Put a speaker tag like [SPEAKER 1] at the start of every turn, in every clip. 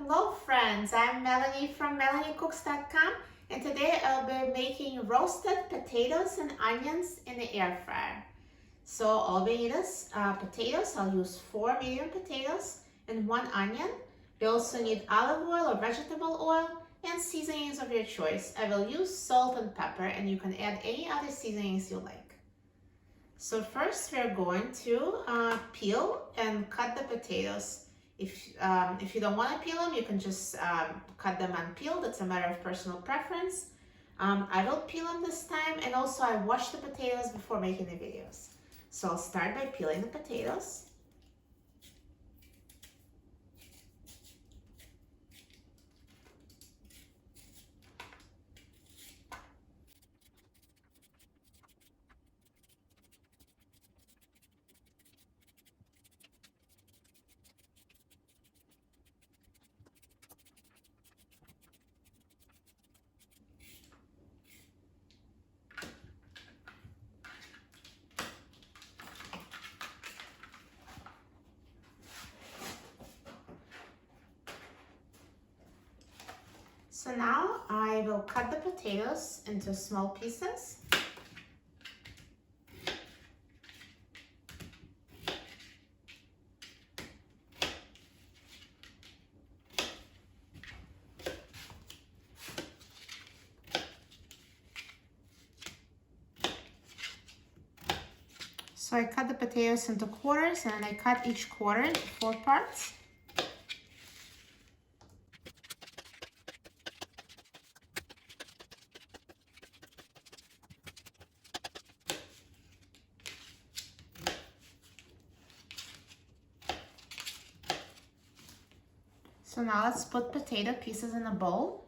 [SPEAKER 1] Hello friends, I'm Melanie from MelanieCooks.com, and today I'll be making roasted potatoes and onions in the air fryer. So all we need is potatoes. I'll use 4 medium potatoes and 1 onion. We also need olive oil or vegetable oil and seasonings of your choice. I will use salt and pepper, and you can add any other seasonings you like. So first we're going to peel and cut the potatoes. If you don't want to peel them, you can just cut them unpeeled. It's a matter of personal preference. I will peel them this time, and also I wash the potatoes before making the videos. So I'll start by peeling the potatoes. So now I will cut the potatoes into small pieces. So I cut the potatoes into quarters, and I cut each quarter into 4 parts. So now let's put potato pieces in a bowl.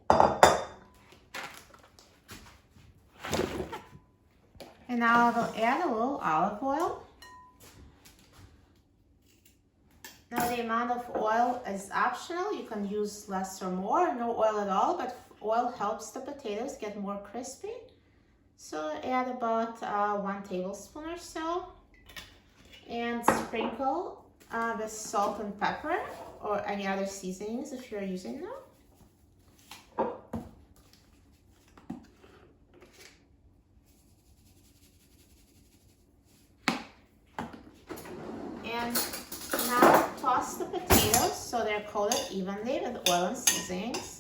[SPEAKER 1] And now I will add a little olive oil. Now the amount of oil is optional. You can use less or more, no oil at all, but oil helps the potatoes get more crispy. So add about 1 tablespoon or so. And sprinkle with salt and pepper or any other seasonings if you're using them. And now toss the potatoes so they're coated evenly with oil and seasonings.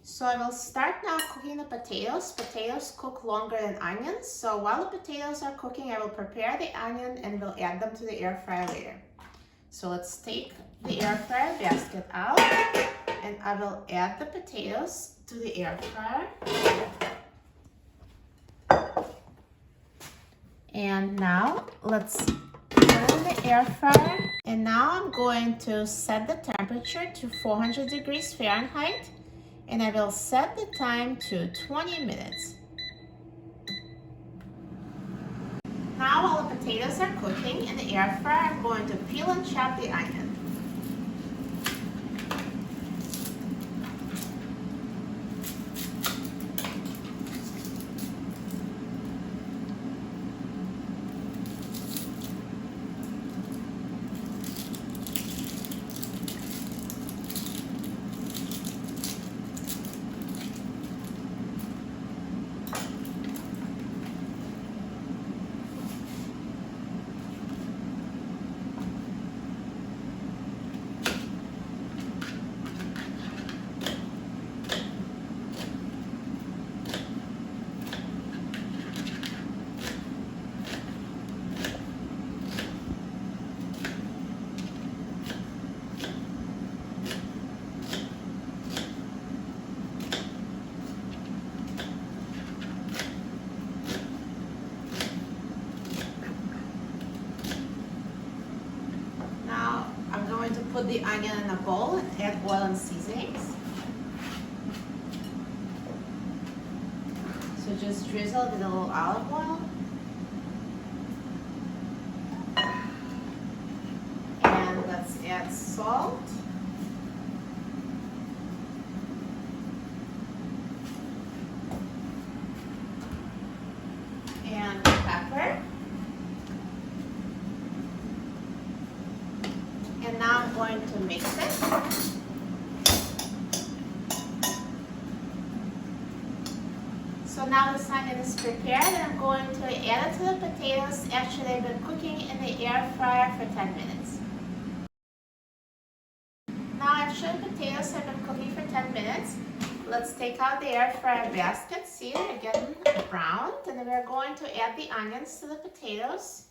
[SPEAKER 1] So I will start now cooking the potatoes. Potatoes cook longer than onions. So while the potatoes are cooking, I will prepare the onion and we'll add them to the air fryer later. So let's take the air fryer basket out, and I will add the potatoes to the air fryer. And now let's put it in the air fryer. And now I'm going to set the temperature to 400 degrees Fahrenheit. And I will set the time to 20 minutes. Now while the potatoes are cooking in the air fryer, I'm going to peel and chop the onion. Put the onion in a bowl and add oil and seasonings. So just drizzle with a little olive oil. And let's add salt. And pepper. mix it. So now this onion is prepared and I'm going to add it to the potatoes. Actually, I've been cooking in the air fryer for 10 minutes. Now actually potatoes have been cooking for 10 minutes. Let's take out the air fryer basket. See, they're getting browned, and then we're going to add the onions to the potatoes.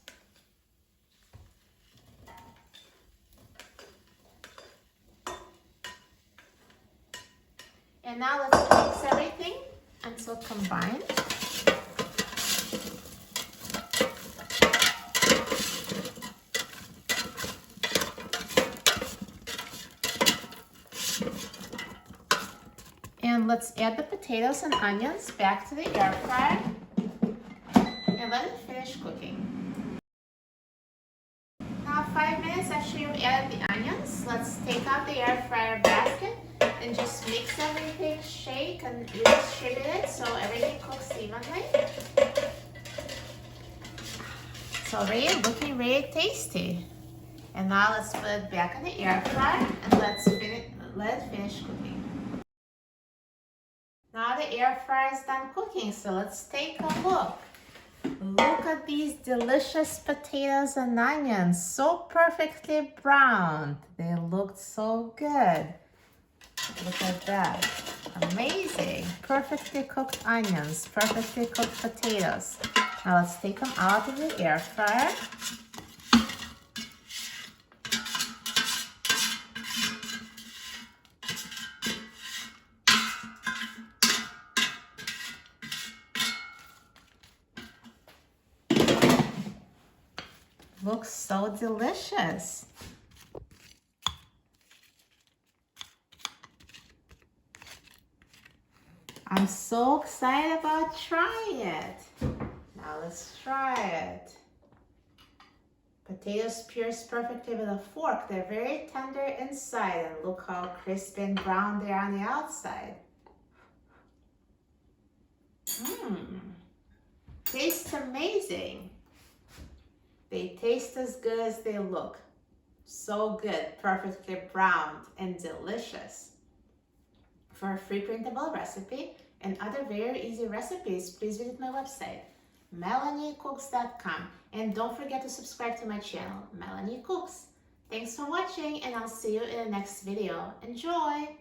[SPEAKER 1] And now let's mix everything until combined. And let's add the potatoes and onions back to the air fryer and let it finish cooking. Now 5 minutes after you added the onions, let's take out the air fryer basket and just mix everything, shake and redistribute it so everything cooks evenly. It's already looking really tasty. And now let's put it back in the air fryer and let it finish cooking. Now the air fryer is done cooking, so let's take a look. Look at these delicious potatoes and onions, so perfectly browned. They looked so good. Look at that. Amazing. Perfectly cooked onions, perfectly cooked potatoes. Now let's take them out of the air fryer. Looks so delicious. I'm so excited about trying it. Now let's try it. Potatoes pierced perfectly with a fork. They're very tender inside, and look how crisp and brown they are on the outside. Tastes amazing. They taste as good as they look. So good, perfectly browned and delicious. For a free printable recipe and other very easy recipes, please visit my website, melaniecooks.com. And don't forget to subscribe to my channel, Melanie Cooks. Thanks for watching, and I'll see you in the next video. Enjoy!